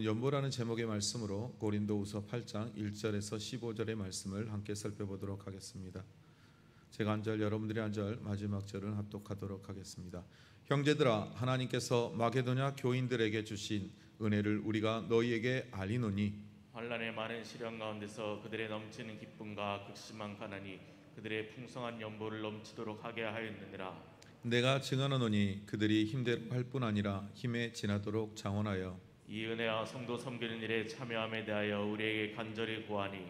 연보라는 제목의 말씀으로 고린도후서 8장 1절에서 15절의 말씀을 함께 살펴보도록 하겠습니다. 제가 한 절, 여러분들이 한 절, 마지막 절은 합독하도록 하겠습니다. 형제들아, 하나님께서 마게도냐 교인들에게 주신 은혜를 우리가 너희에게 알리노니 환난의 많은 시련 가운데서 그들의 넘치는 기쁨과 극심한 가난이 그들의 풍성한 연보를 넘치도록 하게 하였느니라. 내가 증언하노니 그들이 힘대로 할 뿐 아니라 힘에 지나도록 장원하여 이 은혜와 성도 섬기는 일에 참여함에 대하여 우리에게 간절히 구하니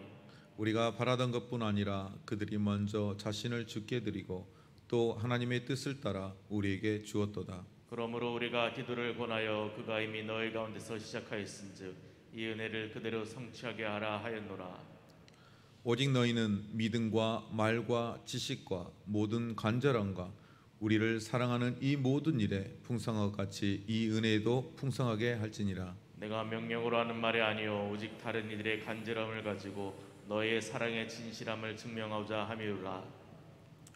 우리가 바라던 것뿐 아니라 그들이 먼저 자신을 주께 드리고 또 하나님의 뜻을 따라 우리에게 주었도다. 그러므로 우리가 기도를 권하여 그가 이미 너희 가운데서 시작하였은즉 이 은혜를 그대로 성취하게 하라 하였노라. 오직 너희는 믿음과 말과 지식과 모든 간절함과 우리를 사랑하는 이 모든 일에 풍성함과 같이 이 은혜에도 풍성하게 할지니라. 내가 명령으로 하는 말이 아니요 오직 다른 이들의 간절함을 가지고 너희의 사랑의 진실함을 증명하고자 함이로라.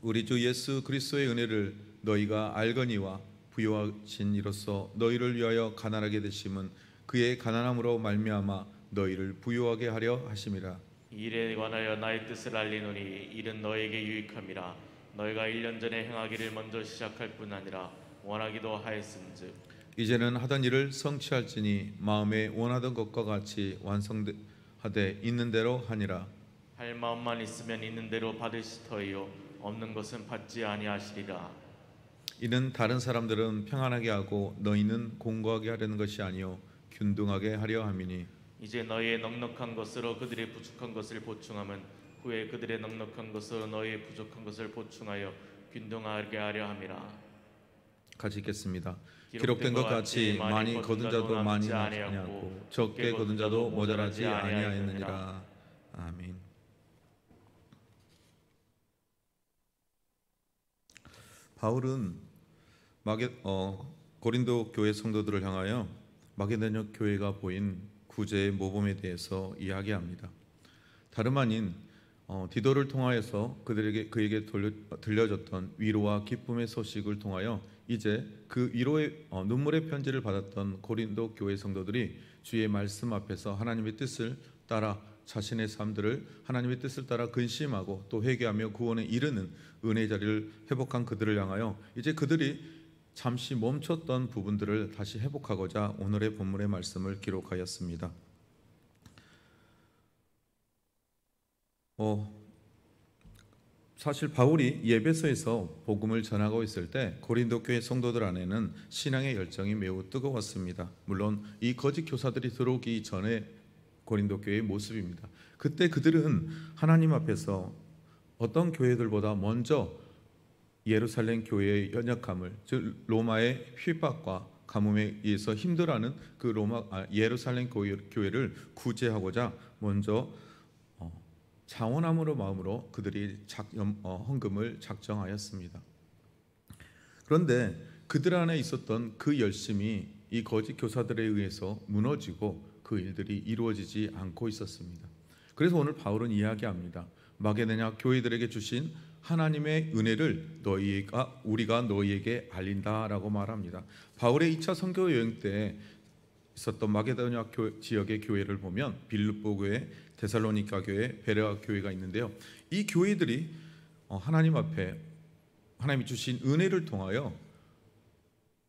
우리 주 예수 그리스도의 은혜를 너희가 알거니와 부요하신 이로써 너희를 위하여 가난하게 되심은 그의 가난함으로 말미암아 너희를 부요하게 하려 하심이라. 이 일에 관하여 나의 뜻을 알리노니 이는 너에게 유익함이라. 너희가 1년 전에 행하기를 먼저 시작할 뿐 아니라 원하기도 하였은즉 이제는 하던 일을 성취할지니 마음에 원하던 것과 같이 완성하되 있는 대로 하니라. 할 마음만 있으면 있는 대로 받으시터이요 없는 것은 받지 아니하시리라. 이는 다른 사람들은 평안하게 하고 너희는 공고하게 하려는 것이 아니요 균등하게 하려 함이니 이제 너희의 넉넉한 것으로 그들의 부족한 것을 보충하면 후에 그들의 넉넉한 것으로 너희의 부족한 것을 보충하여 균등하게 하려 함이라. 같이 읽겠습니다. 기록된 것 같이 많이 거둔 자도 많이 나지 아니하고 적게 거둔 자도 모자라지 아니하였느니라. 아멘. 바울은 고린도 교회 성도들을 향하여 마게도냐 교회가 보인 구제의 모범에 대해서 이야기합니다. 다름 아닌 디도를 통하여서 그에게 들려줬던 위로와 기쁨의 소식을 통하여 이제 그 위로의 눈물의 편지를 받았던 고린도 교회 성도들이 주의 말씀 앞에서 하나님의 뜻을 따라 자신의 삶들을 하나님의 뜻을 따라 근심하고 또 회개하며 구원에 이르는 은혜의 자리를 회복한 그들을 향하여 이제 그들이 잠시 멈췄던 부분들을 다시 회복하고자 오늘의 본문의 말씀을 기록하였습니다. 사실 바울이 에베소에서 복음을 전하고 있을 때 고린도 교회 성도들 안에는 신앙의 열정이 매우 뜨거웠습니다. 물론 이 거짓 교사들이 들어오기 전에 고린도 교회의 모습입니다. 그때 그들은 하나님 앞에서 어떤 교회들보다 먼저 예루살렘 교회의 연약함을, 즉 로마의 핍박과 가뭄에 의해서 힘들어하는 그 예루살렘 교회를 구제하고자 먼저 자원함으로 마음으로 그들이 헌금을 작정하였습니다. 그런데 그들 안에 있었던 그 열심이 이 거짓 교사들에 의해서 무너지고 그 일들이 이루어지지 않고 있었습니다. 그래서 오늘 바울은 이야기합니다. 마게도냐 교회들에게 주신 하나님의 은혜를 우리가 너희에게 알린다라고 말합니다. 바울의 2차 선교 여행 때 있었던 마게도냐 지역의 교회를 보면 빌립보 교회, 데살로니가 교회, 베레아 교회가 있는데요. 이 교회들이 하나님 앞에 하나님이 주신 은혜를 통하여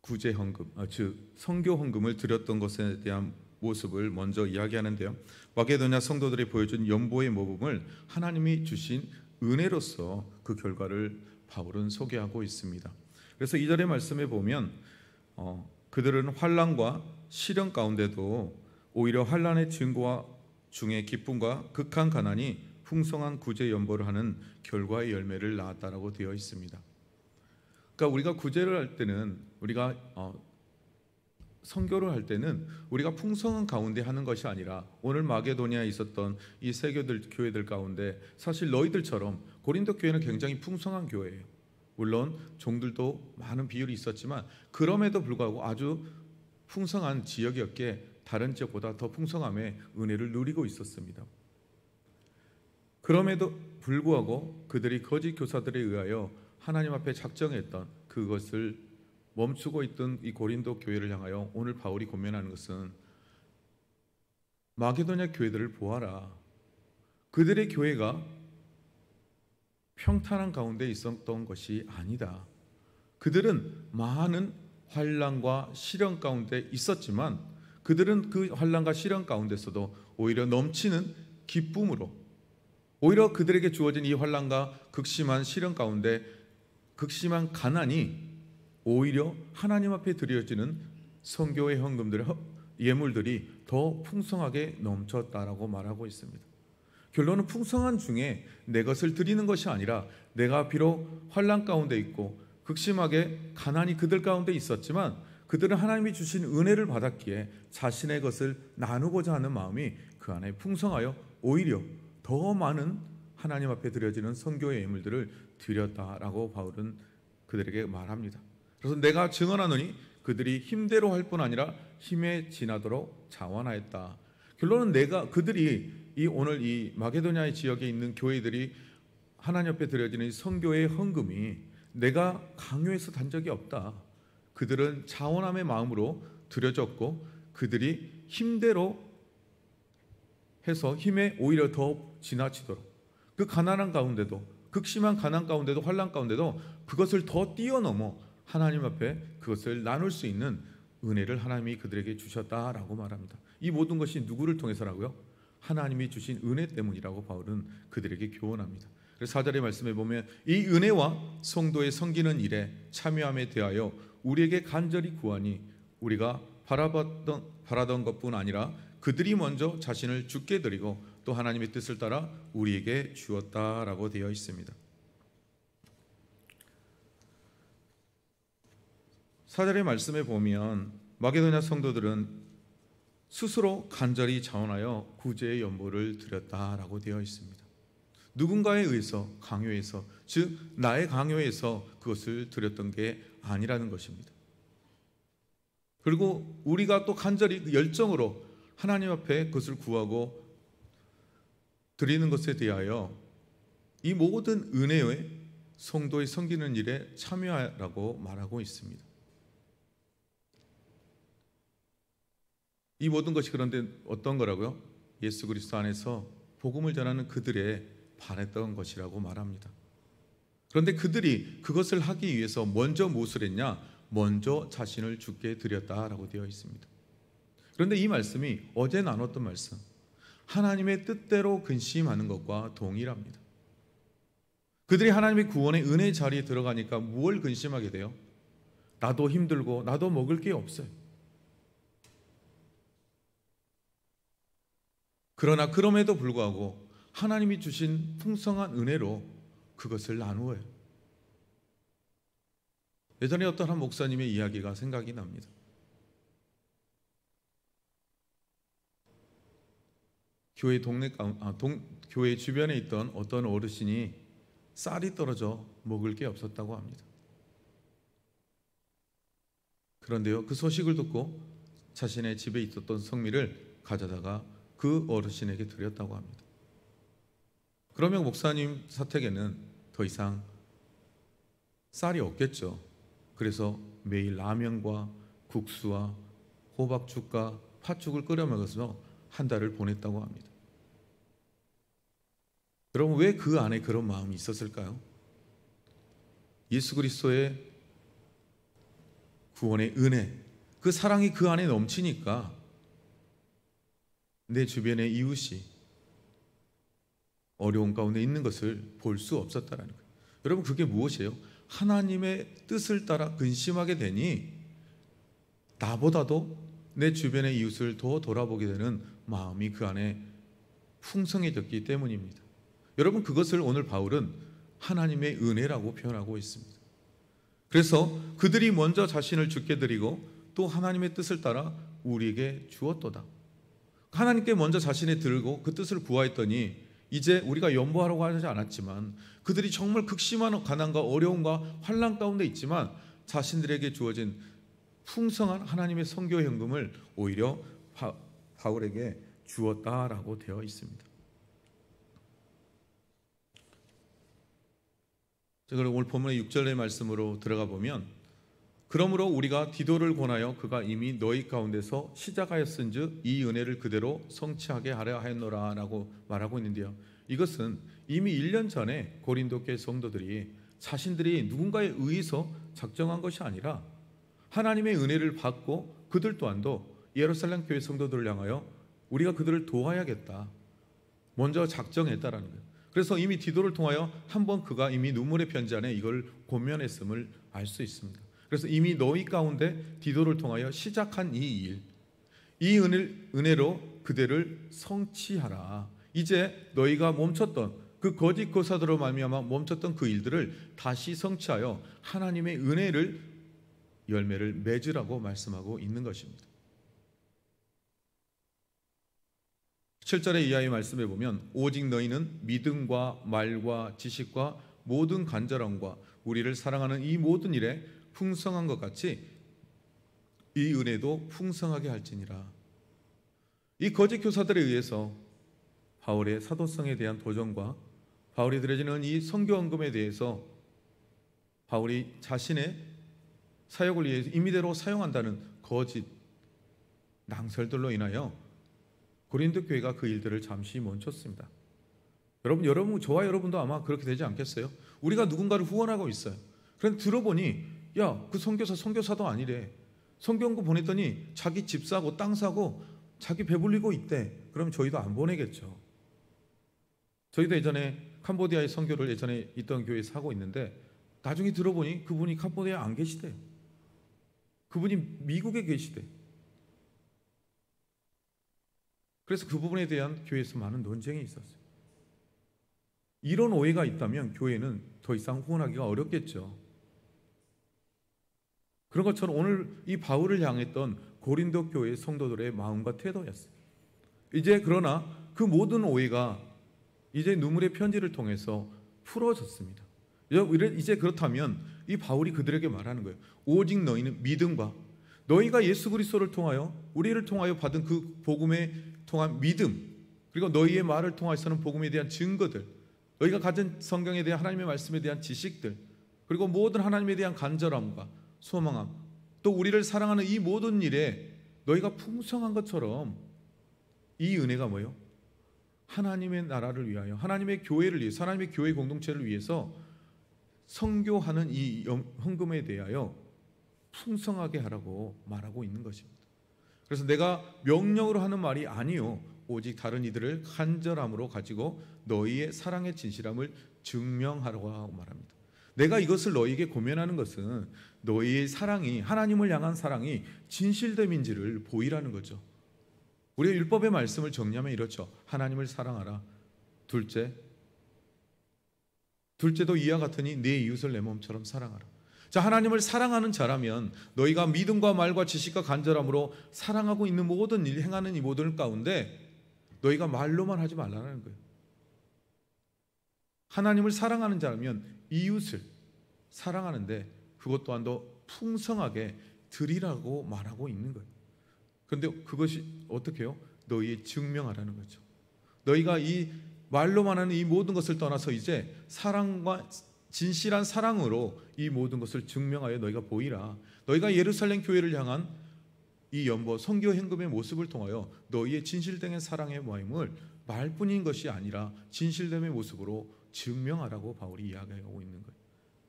구제 헌금, 즉 선교 헌금을 드렸던 것에 대한 모습을 먼저 이야기하는데요. 마게도냐 성도들이 보여준 연보의 모범을 하나님이 주신 은혜로서 그 결과를 바울은 소개하고 있습니다. 그래서 2절의 말씀에 보면 그들은 환난과 시련 가운데도 오히려 환난의 증거와 중에 기쁨과 극한 가난이 풍성한 구제 연보를 하는 결과의 열매를 낳았다라고 되어 있습니다. 그러니까 우리가 구제를 할 때는 우리가 선교를 할 때는 우리가 풍성한 가운데 하는 것이 아니라 오늘 마게도니아에 있었던 이 세 교회들 가운데 사실 너희들처럼 고린도 교회는 굉장히 풍성한 교회예요. 물론 종들도 많은 비율이 있었지만 그럼에도 불구하고 아주 풍성한 지역이었기에 다른 지역보다 더 풍성함의 은혜를 누리고 있었습니다. 그럼에도 불구하고 그들이 거짓 교사들에 의하여 하나님 앞에 작정했던 그것을 멈추고 있던 이 고린도 교회를 향하여 오늘 바울이 권면하는 것은 마게도냐 교회들을 보아라. 그들의 교회가 평탄한 가운데 있었던 것이 아니다. 그들은 많은 환난과 시련 가운데 있었지만 그들은 그 환난과 시련 가운데서도 오히려 넘치는 기쁨으로, 오히려 그들에게 주어진 이 환난과 극심한 시련 가운데 극심한 가난이 오히려 하나님 앞에 드려지는 성교의 헌금들, 예물들이 더 풍성하게 넘쳤다라고 말하고 있습니다. 결론은 풍성한 중에 내 것을 드리는 것이 아니라 내가 비록 환난 가운데 있고 극심하게 가난이 그들 가운데 있었지만 그들은 하나님이 주신 은혜를 받았기에 자신의 것을 나누고자 하는 마음이 그 안에 풍성하여 오히려 더 많은 하나님 앞에 드려지는 성교의 예물들을 드렸다라고 바울은 그들에게 말합니다. 그래서 내가 증언하노니 그들이 힘대로 할 뿐 아니라 힘에 지나도록 자원하였다. 결론은 그들이 오늘 이 마게도냐의 지역에 있는 교회들이 하나님 앞에 드려지는 성교의 헌금이 내가 강요해서 단 적이 없다. 그들은 자원함의 마음으로 드려졌고 그들이 힘대로 해서 힘에 오히려 더 지나치도록 그 가난한 가운데도, 극심한 가난 가운데도, 환난 가운데도 그것을 더 뛰어넘어 하나님 앞에 그것을 나눌 수 있는 은혜를 하나님이 그들에게 주셨다라고 말합니다. 이 모든 것이 누구를 통해서라고요? 하나님이 주신 은혜 때문이라고 바울은 그들에게 교훈합니다. 그래서 4절의 말씀에 보면 이 은혜와 성도의 섬기는 일에 참여함에 대하여 우리에게 간절히 구하니 우리가 바라던 것뿐 아니라 그들이 먼저 자신을 주께 드리고 또 하나님의 뜻을 따라 우리에게 주었다라고 되어 있습니다. 4절의 말씀에 보면 마게도냐 성도들은 스스로 간절히 자원하여 구제의 연보를 드렸다라고 되어 있습니다. 누군가에 의해서 강요해서, 즉 나의 강요에서 그것을 드렸던 게 아니라는 것입니다. 그리고 우리가 또 간절히 열정으로 하나님 앞에 그것을 구하고 드리는 것에 대하여 이 모든 은혜의 성도의 섬기는 일에 참여하라고 말하고 있습니다. 이 모든 것이 그런데 어떤 거라고요? 예수 그리스도 안에서 복음을 전하는 그들의 반했던 것이라고 말합니다. 그런데 그들이 그것을 하기 위해서 먼저 무엇을 했냐? 먼저 자신을 주께 드렸다라고 되어 있습니다. 그런데 이 말씀이 어제 나눴던 말씀, 하나님의 뜻대로 근심하는 것과 동일합니다. 그들이 하나님의 구원의 은혜의 자리에 들어가니까 무엇을 근심하게 돼요? 나도 힘들고 나도 먹을 게 없어요. 그러나 그럼에도 불구하고 하나님이 주신 풍성한 은혜로 그것을 나누어요. 예전에 어떤 한 목사님의 이야기가 생각이 납니다. 교회 주변에 있던 어떤 어르신이 쌀이 떨어져 먹을 게 없었다고 합니다. 그런데요, 그 소식을 듣고 자신의 집에 있었던 성미를 가져다가 그 어르신에게 드렸다고 합니다. 그러면 목사님 사택에는 더 이상 쌀이 없겠죠. 그래서 매일 라면과 국수와 호박죽과 팥죽을 끓여 먹어서 한 달을 보냈다고 합니다. 여러분, 왜 그 안에 그런 마음이 있었을까요? 예수 그리스도의 구원의 은혜, 그 사랑이 그 안에 넘치니까 내 주변의 이웃이 어려운 가운데 있는 것을 볼 수 없었다는 거예요. 여러분, 그게 무엇이에요? 하나님의 뜻을 따라 근심하게 되니 나보다도 내 주변의 이웃을 더 돌아보게 되는 마음이 그 안에 풍성해졌기 때문입니다. 여러분, 그것을 오늘 바울은 하나님의 은혜라고 표현하고 있습니다. 그래서 그들이 먼저 자신을 주께 드리고 또 하나님의 뜻을 따라 우리에게 주었도다. 하나님께 먼저 자신을 들고 그 뜻을 구하였더니 이제 우리가 연보하라고 하지 않았지만 그들이 정말 극심한 가난과 어려움과 환난 가운데 있지만 자신들에게 주어진 풍성한 하나님의 성교 현금을 오히려 바울에게 주었다라고 되어 있습니다. 제가 오늘 본문의 6절의 말씀으로 들어가 보면 그러므로 우리가 디도를 권하여 그가 이미 너희 가운데서 시작하였은즉 이 은혜를 그대로 성취하게 하려 하였노라 라고 말하고 있는데요, 이것은 이미 1년 전에 고린도 교회 성도들이 자신들이 누군가에 의해서 작정한 것이 아니라 하나님의 은혜를 받고 그들 또한도 예루살렘 교회 성도들을 향하여 우리가 그들을 도와야겠다, 먼저 작정했다라는 거예요. 그래서 이미 디도를 통하여 한번 그가 이미 눈물의 편지 안에 이걸 권면했음을 알 수 있습니다. 그래서 이미 너희 가운데 디도를 통하여 시작한 이 일, 이 은혜로 그대를 성취하라. 이제 너희가 멈췄던 그 거짓 교사들로 말미암아 멈췄던 그 일들을 다시 성취하여 하나님의 은혜를 열매를 맺으라고 말씀하고 있는 것입니다. 7절의 이하의 말씀에 보면 오직 너희는 믿음과 말과 지식과 모든 간절함과 우리를 사랑하는 이 모든 일에 풍성한 것 같이 이 은혜도 풍성하게 할지니라. 이 거짓 교사들에 의해서 바울의 사도성에 대한 도전과 바울이 드려지는 이 선교 헌금에 대해서 바울이 자신의 사역을 위해서 임의대로 사용한다는 거짓 낭설들로 인하여 고린도 교회가 그 일들을 잠시 멈췄습니다. 여러분, 저와 여러분도 아마 그렇게 되지 않겠어요? 우리가 누군가를 후원하고 있어요. 그런데 들어보니 야, 그 선교사도 아니래. 선교헌금 보냈더니 자기 집 사고 땅 사고 자기 배불리고 있대. 그럼 저희도 안 보내겠죠. 저희도 예전에 캄보디아의 선교를 예전에 있던 교회에서 하고 있는데 나중에 들어보니 그분이 캄보디아에 안 계시대. 그분이 미국에 계시대. 그래서 그 부분에 대한 교회에서 많은 논쟁이 있었어요. 이런 오해가 있다면 교회는 더 이상 후원하기가 어렵겠죠. 그런 것처럼 오늘 이 바울을 향했던 고린도 교회 성도들의 마음과 태도였어요. 이제 그러나 그 모든 오해가 이제 눈물의 편지를 통해서 풀어졌습니다. 이제 그렇다면 이 바울이 그들에게 말하는 거예요. 오직 너희는 믿음과 너희가 예수 그리스도를 통하여 우리를 통하여 받은 그 복음에 통한 믿음, 그리고 너희의 말을 통해서는 복음에 대한 증거들, 너희가 가진 성경에 대한 하나님의 말씀에 대한 지식들, 그리고 모든 하나님에 대한 간절함과 소망함, 또 우리를 사랑하는 이 모든 일에 너희가 풍성한 것처럼 이 은혜가 뭐예요? 하나님의 나라를 위하여, 하나님의 교회를 위해서, 하나님의 교회 공동체를 위해서 선교하는 이 헌금에 대하여 풍성하게 하라고 말하고 있는 것입니다. 그래서 내가 명령으로 하는 말이 아니요, 오직 다른 이들을 간절함으로 가지고 너희의 사랑의 진실함을 증명하라고 하고 말합니다. 내가 이것을 너희에게 고면하는 것은 너희의 사랑이, 하나님을 향한 사랑이 진실됨인지를 보이라는 거죠. 우리가 율법의 말씀을 정리하면 이렇죠. 하나님을 사랑하라. 둘째도 이와 같으니 내 이웃을 내 몸처럼 사랑하라. 자, 하나님을 사랑하는 자라면 너희가 믿음과 말과 지식과 간절함으로 사랑하고 있는 모든 일, 행하는 이 모든 가운데 너희가 말로만 하지 말라는 거예요. 하나님을 사랑하는 자라면 이웃을 사랑하는데 그것 또한도 풍성하게 드리라고 말하고 있는 거예요. 그런데 그것이 어떻게 해요? 너희의 증명하라는 거죠. 너희가 이 말로만 하는 이 모든 것을 떠나서 이제 사랑과 진실한 사랑으로 이 모든 것을 증명하여 너희가 보이라. 너희가 예루살렘 교회를 향한 이 연보 선교 헌금의 모습을 통하여 너희의 진실된 사랑의 모임을 말뿐인 것이 아니라 진실됨의 모습으로 증명하라고 바울이 이야기하고 있는 거예요.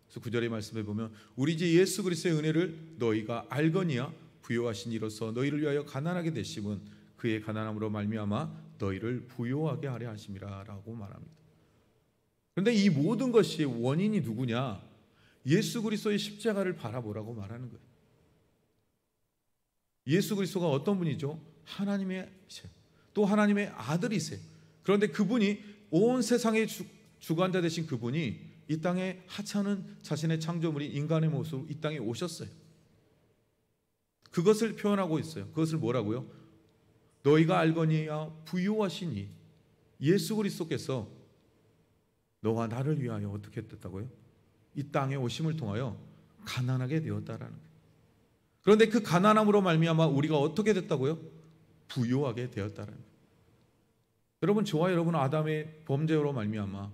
그래서 9절의 말씀에 보면 우리 주 예수 그리스도의 은혜를 너희가 알거니와 부요하신 이로써 너희를 위하여 가난하게 되심은 그의 가난함으로 말미암아 너희를 부요하게 하려 하심이라 라고 말합니다. 그런데 이 모든 것이 원인이 누구냐? 예수 그리스도의 십자가를 바라보라고 말하는 거예요. 예수 그리스도가 어떤 분이죠? 하나님이세요. 또 하나님의 아들이세요. 그런데 그분이 온 세상의 주관자 되신 그분이 이 땅에 하찮은 자신의 창조물인 인간의 모습으로 이 땅에 오셨어요. 그것을 표현하고 있어요. 그것을 뭐라고요? 너희가 알거니와 부요하시니 예수 그리스도께서 너와 나를 위하여 어떻게 됐다고요? 이 땅에 오심을 통하여 가난하게 되었다라는 거예요. 그런데 그 가난함으로 말미암아 우리가 어떻게 됐다고요? 부요하게 되었다라는 거예요. 여러분, 저와 여러분은 아담의 범죄로 말미암아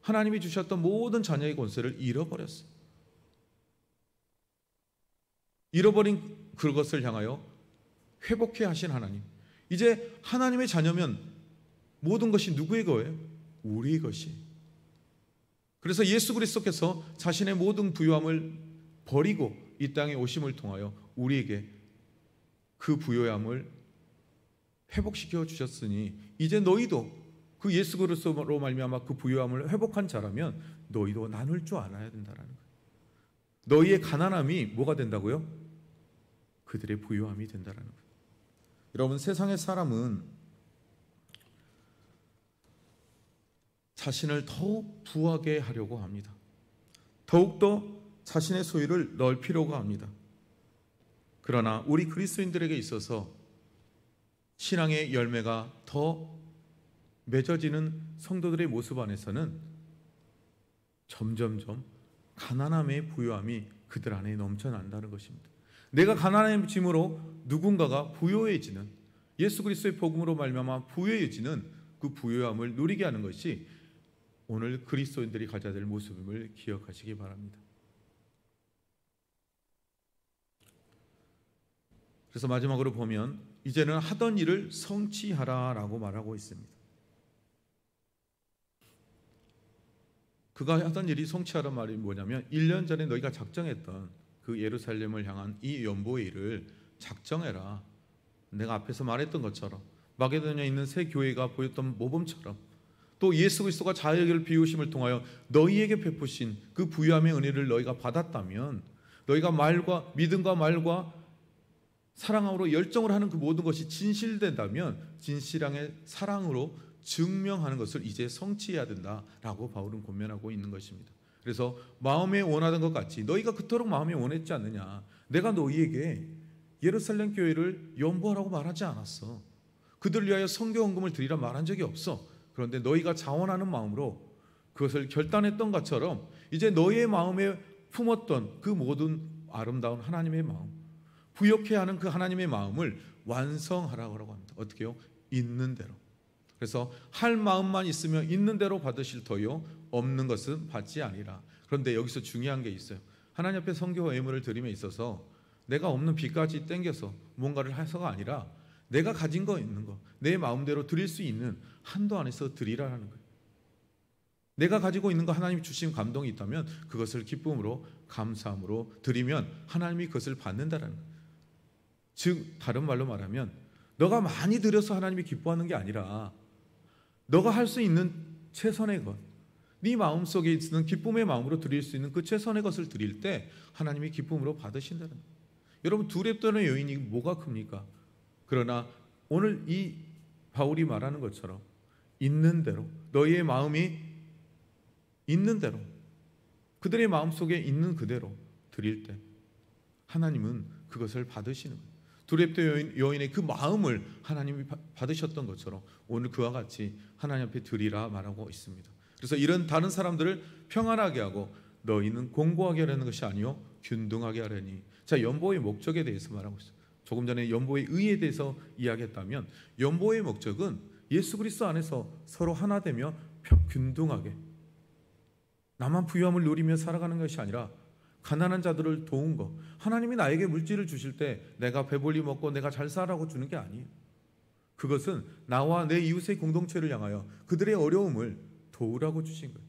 하나님이 주셨던 모든 자녀의 권세를 잃어버렸어요. 잃어버린 그것을 향하여 회복해 하신 하나님. 이제 하나님의 자녀면 모든 것이 누구의 거예요? 우리의 것이. 그래서 예수 그리스도께서 자신의 모든 부요함을 버리고 이 땅에 오심을 통하여 우리에게 그 부요함을 회복시켜 주셨으니 이제 너희도 그 예수 그리스도로 말미암아 그 부요함을 회복한 자라면 너희도 나눌 줄 알아야 된다라는 거예요. 너희의 가난함이 뭐가 된다고요? 그들의 부요함이 된다라는 거예요. 여러분, 세상의 사람은 자신을 더욱 부하게 하려고 합니다. 더욱더 자신의 소유를 넓히려고 합니다. 그러나 우리 그리스도인들에게 있어서 신앙의 열매가 더 맺어지는 성도들의 모습 안에서는 점점점 가난함의 부요함이 그들 안에 넘쳐난다는 것입니다. 내가 가난해짐으로 누군가가 부요해지는, 예수 그리스도의 복음으로 말미암아 부요해지는 그 부요함을 누리게 하는 것이 오늘 그리스도인들이 가져야 될 모습임을 기억하시기 바랍니다. 그래서 마지막으로 보면 이제는 하던 일을 성취하라라고 말하고 있습니다. 그가 하던 일이 성취하라는 말이 뭐냐면 1년 전에 너희가 작정했던 그 예루살렘을 향한 이 연보의 일을 작정해라. 내가 앞에서 말했던 것처럼 마게도냐에 있는 새 교회가 보였던 모범처럼 또 예수 그리스도가 자기를 비우심을 통하여 너희에게 베푸신 그 부유함의 은혜를 너희가 받았다면 너희가 말과 믿음과 말과 사랑으로 열정을 하는 그 모든 것이 진실된다면 진실함의 사랑으로 증명하는 것을 이제 성취해야 된다라고 바울은 권면하고 있는 것입니다. 그래서 마음에 원하던 것 같이 너희가 그토록 마음에 원했지 않느냐. 내가 너희에게 예루살렘 교회를 연보하라고 말하지 않았어. 그들을 위하여 성경헌금을 드리라 말한 적이 없어. 그런데 너희가 자원하는 마음으로 그것을 결단했던 것처럼 이제 너희의 마음에 품었던 그 모든 아름다운 하나님의 마음, 부욕해 하는 그 하나님의 마음을 완성하라고 합니다. 어떻게 해요? 있는 대로. 그래서 할 마음만 있으면 있는 대로 받으실 터요 없는 것은 받지 아니라. 그런데 여기서 중요한 게 있어요. 하나님 앞에 성교와 예물을 드림에 있어서 내가 없는 빚까지 땡겨서 뭔가를 해서가 아니라 내가 가진 거 있는 거, 내 마음대로 드릴 수 있는 한도 안에서 드리라는 거예요. 내가 가지고 있는 거 하나님이 주신 감동이 있다면 그것을 기쁨으로 감사함으로 드리면 하나님이 그것을 받는다라는 거예요. 즉 다른 말로 말하면 너가 많이 드려서 하나님이 기뻐하는 게 아니라 너가 할 수 있는 최선의 것, 네 마음속에 있는 기쁨의 마음으로 드릴 수 있는 그 최선의 것을 드릴 때 하나님이 기쁨으로 받으신다는 거예요. 여러분, 두렵다는 요인이 뭐가 큽니까? 그러나 오늘 이 바울이 말하는 것처럼 있는 대로, 너희의 마음이 있는 대로, 그들의 마음속에 있는 그대로 드릴 때 하나님은 그것을 받으시는 거예요. 두렵던 여인의 그 마음을 하나님이 받으셨던 것처럼 오늘 그와 같이 하나님 앞에 드리라 말하고 있습니다. 그래서 이런 다른 사람들을 평안하게 하고 너희는 공고하게 하려는 것이 아니요 균등하게 하려니. 자, 연보의 목적에 대해서 말하고 있어요. 조금 전에 연보의 의에 대해서 이야기했다면 연보의 목적은 예수 그리스도 안에서 서로 하나 되며 균등하게 나만 부유함을 누리며 살아가는 것이 아니라 가난한 자들을 도운 것. 하나님이 나에게 물질을 주실 때 내가 배불리 먹고 내가 잘 살라고 주는 게 아니에요. 그것은 나와 내 이웃의 공동체를 향하여 그들의 어려움을 도우라고 주신 거예요.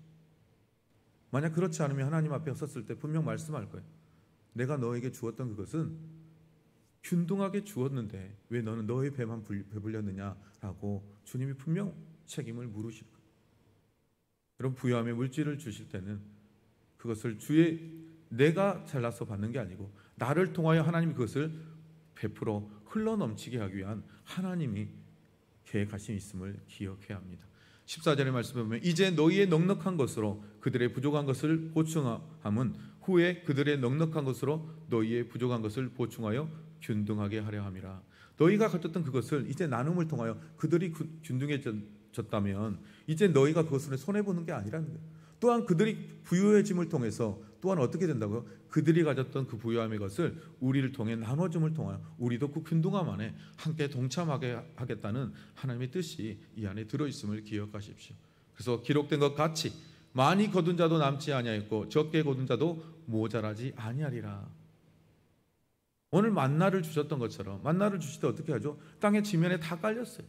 만약 그렇지 않으면 하나님 앞에 섰을 때 분명 말씀할 거예요. 내가 너에게 주었던 그것은 균등하게 주었는데 왜 너는 너의 배만 배불렸느냐라고 주님이 분명 책임을 물으실 거예요. 여러분, 부유함의 물질을 주실 때는 그것을 내가 잘나서 받는 게 아니고 나를 통하여 하나님이 그것을 베풀어 흘러넘치게 하기 위한 하나님이 계획하신 있음을 기억해야 합니다. 14절의 말씀에 보면 이제 너희의 넉넉한 것으로 그들의 부족한 것을 보충함은 후에 그들의 넉넉한 것으로 너희의 부족한 것을 보충하여 균등하게 하려 함이라. 너희가 가졌던 그것을 이제 나눔을 통하여 그들이 균등해졌다면 이제 너희가 그것을 손해보는 게 아니라는 거예요. 또한 그들이 부유해짐을 통해서 또한 어떻게 된다고요? 그들이 가졌던 그 부유함의 것을 우리를 통해 나눠줌을 통하여 우리도 그 균등함 안에 함께 동참하게 하겠다는 하나님의 뜻이 이 안에 들어있음을 기억하십시오. 그래서 기록된 것 같이 많이 거둔 자도 남지 아니하였고 적게 거둔 자도 모자라지 아니하리라. 오늘 만나를 주셨던 것처럼 만나를 주실 때 어떻게 하죠? 땅의 지면에 다 깔렸어요.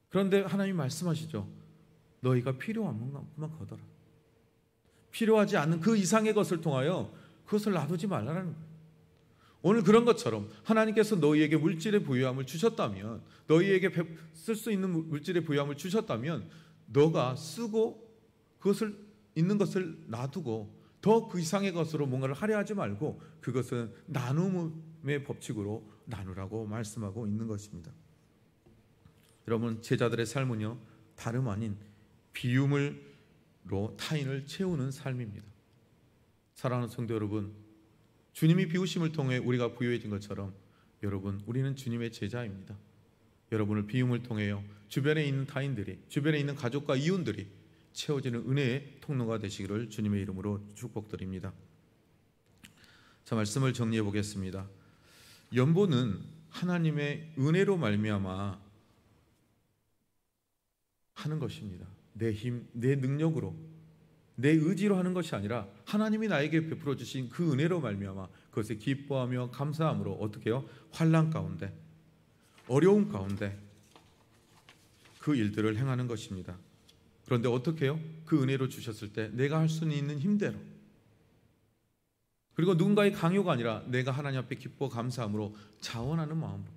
그런데 하나님이 말씀하시죠. 너희가 필요한 것만 거둬라. 필요하지 않는 그 이상의 것을 통하여 그것을 놔두지 말라는 거예요. 오늘 그런 것처럼 하나님께서 너희에게 물질의 부유함을 주셨다면, 너희에게 쓸 수 있는 물질의 부유함을 주셨다면 너가 쓰고 그것을 있는 것을 놔두고 더 그 이상의 것으로 뭔가를 하려 하지 말고 그것은 나눔의 법칙으로 나누라고 말씀하고 있는 것입니다. 여러분, 제자들의 삶은요 다름 아닌 비움으로 타인을 채우는 삶입니다. 사랑하는 성도 여러분, 주님이 비우심을 통해 우리가 부유해진 것처럼 여러분, 우리는 주님의 제자입니다. 여러분을 비움을 통해요 주변에 있는 타인들이, 주변에 있는 가족과 이웃들이 채워지는 은혜의 통로가 되시기를 주님의 이름으로 축복드립니다. 자, 말씀을 정리해 보겠습니다. 연보는 하나님의 은혜로 말미암아 하는 것입니다. 내 힘, 내 능력으로, 내 의지로 하는 것이 아니라 하나님이 나에게 베풀어 주신 그 은혜로 말미암아 그것에 기뻐하며 감사함으로 어떻게 해요? 환난 가운데, 어려움 가운데 그 일들을 행하는 것입니다. 그런데 어떻게 해요? 그 은혜로 주셨을 때 내가 할 수 있는 힘대로, 그리고 누군가의 강요가 아니라 내가 하나님 앞에 기뻐 감사함으로 자원하는 마음으로.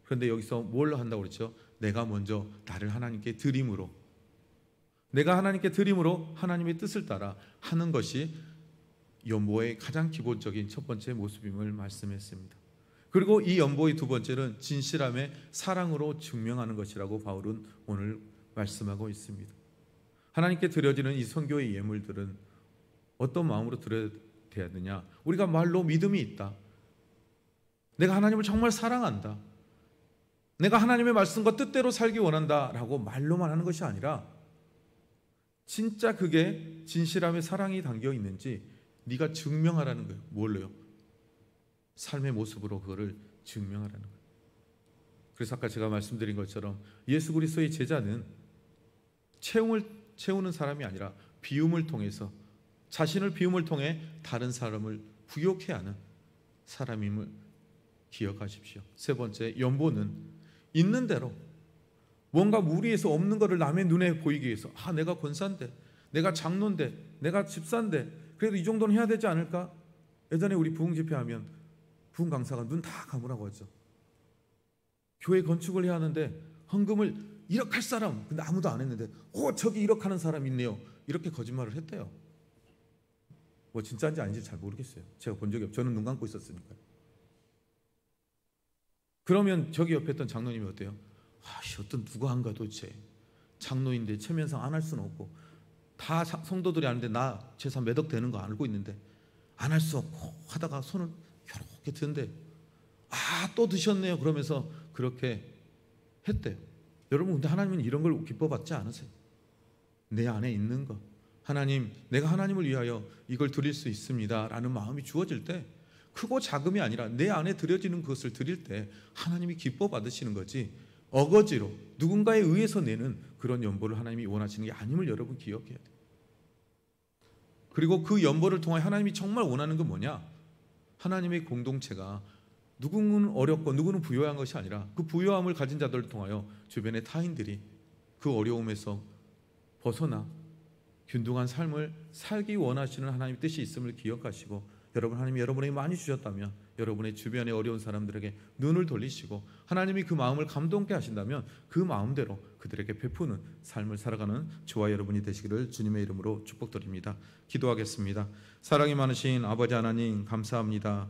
그런데 여기서 뭘 한다고 그랬죠? 내가 먼저 나를 하나님께 드림으로, 내가 하나님께 드림으로 하나님의 뜻을 따라 하는 것이 연보의 가장 기본적인 첫 번째 모습임을 말씀했습니다. 그리고 이 연보의 두 번째는 진실함의 사랑으로 증명하는 것이라고 바울은 오늘 말씀하고 있습니다. 하나님께 드려지는 이 선교의 예물들은 어떤 마음으로 드려야 되느냐? 우리가 말로 믿음이 있다, 내가 하나님을 정말 사랑한다, 내가 하나님의 말씀과 뜻대로 살기 원한다 라고 말로만 하는 것이 아니라 진짜 그게 진실함의 사랑이 담겨 있는지 네가 증명하라는 거예요. 뭘로요? 삶의 모습으로 그거를 증명하라는 거예요. 그래서 아까 제가 말씀드린 것처럼 예수 그리스도의 제자는 채우는 사람이 아니라 비움을 통해서, 자신을 비움을 통해 다른 사람을 부욕해 하는 사람임을 기억하십시오. 세 번째, 연보는 있는 대로 뭔가 무리해서 없는 것을 남의 눈에 보이기 위해서, 내가 권사인데, 내가 장로인데, 내가 집사인데 그래도 이 정도는 해야 되지 않을까? 예전에 우리 부흥 집회하면 부흥 강사가 눈 다 감으라고 하죠. 교회 건축을 해야 하는데 헌금을 1억 할 사람, 근데 아무도 안 했는데 저기 1억 하는 사람 있네요, 이렇게 거짓말을 했대요. 뭐 진짜인지 아닌지 잘 모르겠어요. 제가 본 적이 없어요. 저는 눈 감고 있었으니까요. 그러면 저기 옆에 있던 장로님이 어때요? 어떤 누가 한가 도대체, 장로인데 체면상 안 할 수는 없고 다 성도들이 아는데 나 재산 몇 억 되는 거 알고 있는데 안 할 수 없고 하다가 손을 이렇게 드는데 또 드셨네요 그러면서 그렇게 했대요. 여러분, 근데 하나님은 이런 걸 기뻐받지 않으세요. 내 안에 있는 것, 하나님, 내가 하나님을 위하여 이걸 드릴 수 있습니다 라는 마음이 주어질 때, 크고 작음이 아니라 내 안에 드려지는 것을 드릴 때 하나님이 기뻐 받으시는 거지, 어거지로 누군가에 의해서 내는 그런 연보를 하나님이 원하시는 게 아님을 여러분 기억해야 돼요. 그리고 그 연보를 통해 하나님이 정말 원하는 건 뭐냐? 하나님의 공동체가 누구는 어렵고 누구는 부유한 것이 아니라 그 부유함을 가진 자들을 통하여 주변의 타인들이 그 어려움에서 벗어나 균등한 삶을 살기 원하시는 하나님의 뜻이 있음을 기억하시고, 여러분, 하나님이 여러분에게 많이 주셨다면 여러분의 주변에 어려운 사람들에게 눈을 돌리시고 하나님이 그 마음을 감동케 하신다면 그 마음대로 그들에게 베푸는 삶을 살아가는 저와 여러분이 되시기를 주님의 이름으로 축복드립니다. 기도하겠습니다. 사랑이 많으신 아버지 하나님, 감사합니다.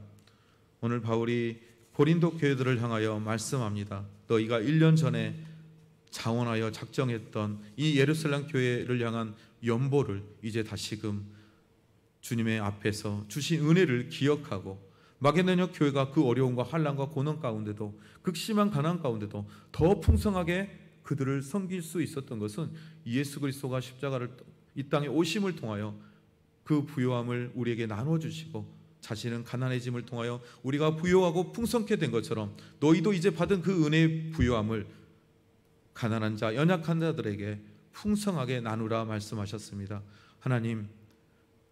오늘 바울이 고린도 교회들을 향하여 말씀합니다. 너희가 1년 전에 자원하여 작정했던 이 예루살렘 교회를 향한 연보를 이제 다시금 주님의 앞에서 주신 은혜를 기억하고, 마게도냐 교회가 그 어려움과 환난과 고난 가운데도, 극심한 가난 가운데도 더 풍성하게 그들을 섬길 수 있었던 것은 예수 그리스도가 십자가를 이 땅에 오심을 통하여 그 부요함을 우리에게 나눠주시고, 자신은 가난해짐을 통하여 우리가 부요하고 풍성케 된 것처럼 너희도 이제 받은 그 은혜의 부요함을 가난한 자, 연약한 자들에게 풍성하게 나누라 말씀하셨습니다. 하나님,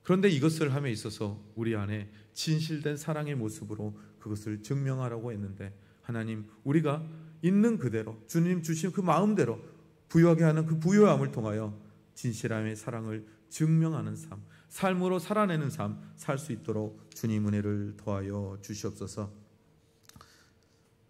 그런데 이것을 함에 있어서 우리 안에 진실된 사랑의 모습으로 그것을 증명하라고 했는데, 하나님, 우리가 있는 그대로 주님 주신 그 마음대로 부유하게 하는 그 부유함을 통하여 진실함의 사랑을 증명하는 삶, 삶으로 살아내는 삶 살 수 있도록 주님 은혜를 더하여 주시옵소서.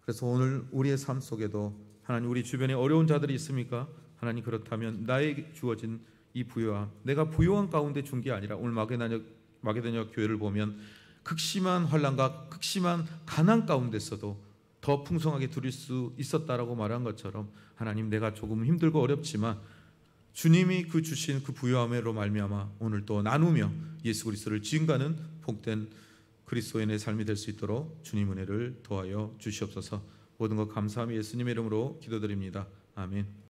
그래서 오늘 우리의 삶 속에도 하나님, 우리 주변에 어려운 자들이 있습니까? 하나님, 그렇다면 나에게 주어진 이 부요함, 내가 부요한 가운데 준 게 아니라, 오늘 마게도냐 교회를 보면 극심한 환난과 극심한 가난 가운데서도 더 풍성하게 누릴 수 있었다라고 말한 것처럼, 하나님, 내가 조금 힘들고 어렵지만 주님이 그 주신 그 부요함으로 말미암아 오늘 또 나누며 예수 그리스도를 증거하는 복된 그리스도인의 삶이 될 수 있도록 주님 은혜를 더하여 주시옵소서. 모든 것 감사하며 예수님의 이름으로 기도드립니다. 아멘.